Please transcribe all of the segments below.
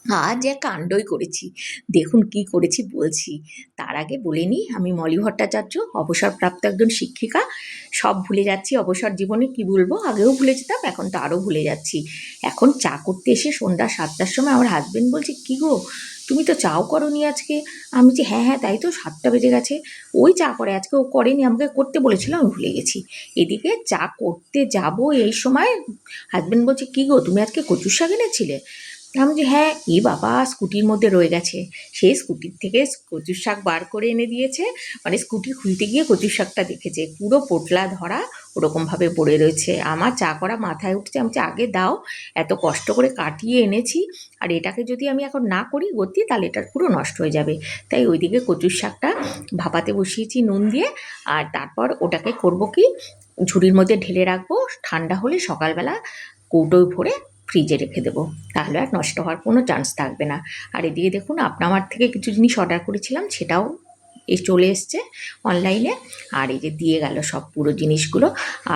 আজ এক কাণ্ডই করেছি। দেখুন কি করেছি বলছি। তার আগে বলে নিই, আমি মলি ভট্টাচার্য, অবসরপ্রাপ্ত একজন শিক্ষিকা। সব ভুলে যাচ্ছি অবসর জীবনে, কি বলবো, আগেও ভুলে যেতাম, এখন তো আরও ভুলে যাচ্ছি। এখন চা করতে এসে সন্ধ্যা 7টার সময় আমার হাজবেন্ড বলছে, কি গো তুমি তো চাও করনি আজকে। আমি বলছি হ্যাঁ হ্যাঁ তাই তো, 7টা বেজে গেছে। ওই চা করে, আজকে ও করেনি, আমাকে করতে বলেছিল, আমি ভুলে গেছি। এদিকে চা করতে যাব এই সময় হাজবেন্ড বলছে, কি গো তুমি আজকে কচুর শাক এনেছিলে? আমি যে হ্যাঁ, এ বাবা স্কুটির মধ্যে রয়ে গেছে। সে স্কুটির থেকে কচুর শাক বার করে এনে দিয়েছে। মানে স্কুটি খুলতে গিয়ে কচুর শাকটা দেখেছে, পুরো পোটলা ধরা ওরকমভাবে পড়ে রয়েছে। আমার চা করা মাথায় উঠছে, আমি বলছি, আগে দাও, এত কষ্ট করে কাটিয়ে এনেছি, আর এটাকে যদি আমি এখন না করি গতি, তাহলে এটা পুরো নষ্ট হয়ে যাবে। তাই ওইদিকে কচুর শাকটা ভাপাতে বসিয়েছি নুন দিয়ে। আর তারপর ওটাকে করব কি, ঝুড়ির মধ্যে ঢেলে রাখবো, ঠান্ডা হলে সকালবেলা কৌটোয় ভরে ফ্রিজে রেখে দেবো। তাহলে আর নষ্ট হওয়ার কোনো চান্স থাকবে না। আর এদিকে দেখুন, আমার থেকে কিছু জিনিস অর্ডার করেছিলাম, সেটাও চলে এসছে অনলাইনে। আর এই যে দিয়ে গেল সব পুরো জিনিসগুলো,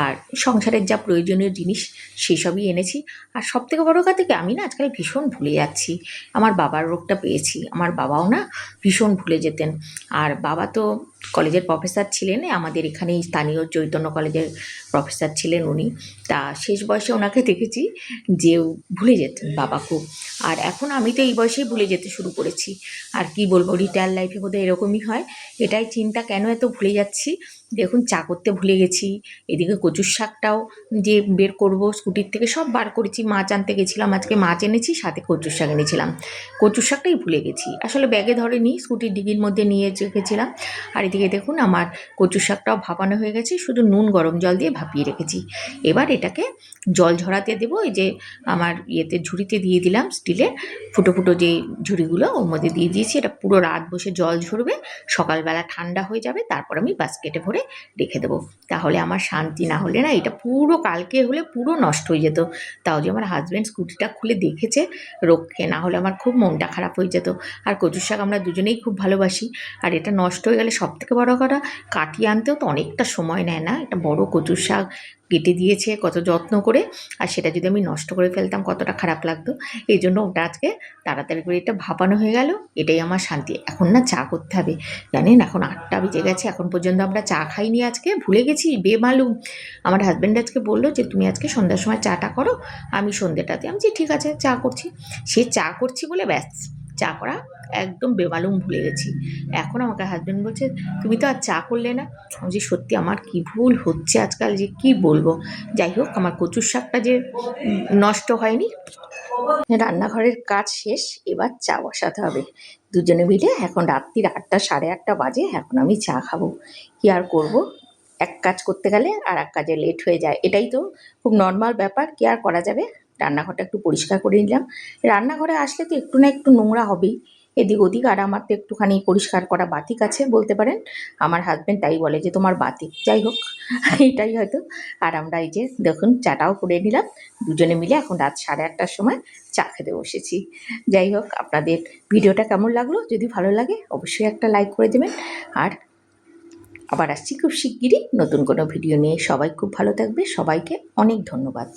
আর সংসারের যা প্রয়োজনীয় জিনিস সেসবই এনেছি। আর সব থেকে বড় কথা কি, আমি না আজকাল ভীষণ ভুলে যাচ্ছি। আমার বাবার রোগটা পেয়েছি, আমার বাবাও না ভীষণ ভুলে যেতেন। আর বাবা তো কলেজের প্রফেসর ছিলেন, আমাদের এখানেই স্থানীয় চৈতন্য কলেজের প্রফেসর ছিলেন উনি। তা শেষ বয়সে ওনাকে দেখেছি যে ভুলে যেতেন বাবা খুব। আর এখন আমি তো এই বয়সেই ভুলে যেতে শুরু করেছি। আর কি বলবো, রিটায়ার লাইফে বোধহয় এরকমই হয়। এটাই চিন্তা, কেন এত ভুলে যাচ্ছি। দেখুন চা করতে ভুলে গেছি, এদিকে কচুর শাকটাও যে বের করব স্কুটির থেকে সব বার করেছি। মাছ আনতে গেছিলাম, আজকে মাছ এনেছি, সাথে কচুর শাক এনেছিলাম। কচুর শাকটাই ভুলে গেছি, আসলে ব্যাগে ধরেনি, স্কুটির ডিগির মধ্যে নিয়ে রেখেছিলাম। আর এদিকে দেখুন আমার কচুর শাকটাও ভাপানো হয়ে গেছে, শুধু নুন গরম জল দিয়ে ভাপিয়ে রেখেছি। এবার এটাকে জল ঝরাতে দেবো। এই যে আমার ইয়েতে ঝুড়িতে দিয়ে দিলাম, স্টিলের ফুটো ফুটো যে ঝুড়িগুলো, ওর মধ্যে দিয়ে দিয়েছি। এটা পুরো রাত বসে জল ঝরবে, সকালবেলা ঠান্ডা হয়ে যাবে, তারপর আমি বাস্কেটে ভরে রেখে দেবো। তাহলে আমার শান্তি, না হলে না এটা পুরো কালকে হলে পুরো নষ্ট হয়ে যেত। তাও যে আমার হাজব্যান্ড স্কুটিটা খুলে দেখেছে রক্ষে, না হলে আমার খুব মনটা খারাপ হয়ে যেত। আর কচুর শাক আমরা দুজনেই খুব ভালোবাসি। আর এটা নষ্ট হয়ে গেলে সব থেকে বড় কথা, কাটিয়ে আনতেও তো অনেকটা সময় নেয় না, একটা বড় কচুর শাক কেটে দিয়েছে কত যত্ন করে, আর সেটা যদি আমি নষ্ট করে ফেলতাম কতটা খারাপ লাগতো। এই জন্য ওটা আজকে তাড়াতাড়ি করে এটা ভাপানো হয়ে গেল, এটাই আমার শান্তি। এখন না চা করতে হবে, জানেন এখন 8টা বেজে গেছে, এখন পর্যন্ত আমরা চা খাইনি, আজকে ভুলে গেছি বেমালুম। আমার হাজব্যান্ড আজকে বললো যে তুমি আজকে সন্ধ্যার সময় চাটা করো, আমি সন্ধ্যেটাতে। আমি যে ঠিক আছে চা করছি। সে চা করছি বলে ব্যাস, চা করা একদম বেমালুম ভুলে গেছি। এখন আমাকে হাজব্যান্ড বলছে, তুমি তো আর চা করলে না। আমি যে সত্যি আমার কি ভুল হচ্ছে আজকাল, যে কি বলবো। যাই হোক, আমার কচুর শাকটা যে নষ্ট হয়নি। রান্নাঘরের কাজ শেষ, এবার চা বসাতে হবে। দুজনে মিলে এখন রাত্রির 8টা, সাড়ে 8টা বাজে, এখন আমি চা খাবো। কি আর করব, এক কাজ করতে গেলে আর এক কাজে লেট হয়ে যায়, এটাই তো খুব নর্মাল ব্যাপার, কি আর করা যাবে। রান্নাঘরটা একটু পরিষ্কার করে নিলাম। রান্নাঘরে আসলে তো একটু না একটু নোংরা হবেই, এদিক ওদিক। আর আমার তো একটুখানি পরিষ্কার করা বাতিক আছে বলতে পারেন। আমার হাজব্যান্ড তাই বলে যে তোমার বাতিক, যাই হোক এটাই হয়তো। আর আমরা এই যে দেখুন চাটাও করে নিলাম দুজনে মিলে, এখন রাত সাড়ে 8টার সময় চা খেতে বসেছি। যাই হোক, আপনাদের ভিডিওটা কেমন লাগলো, যদি ভালো লাগে অবশ্যই একটা লাইক করে দেবেন। আর আবার আসছি খুব শিগগিরই নতুন কোনো ভিডিও নিয়ে। সবাই খুব ভালো থাকবে, সবাইকে অনেক ধন্যবাদ।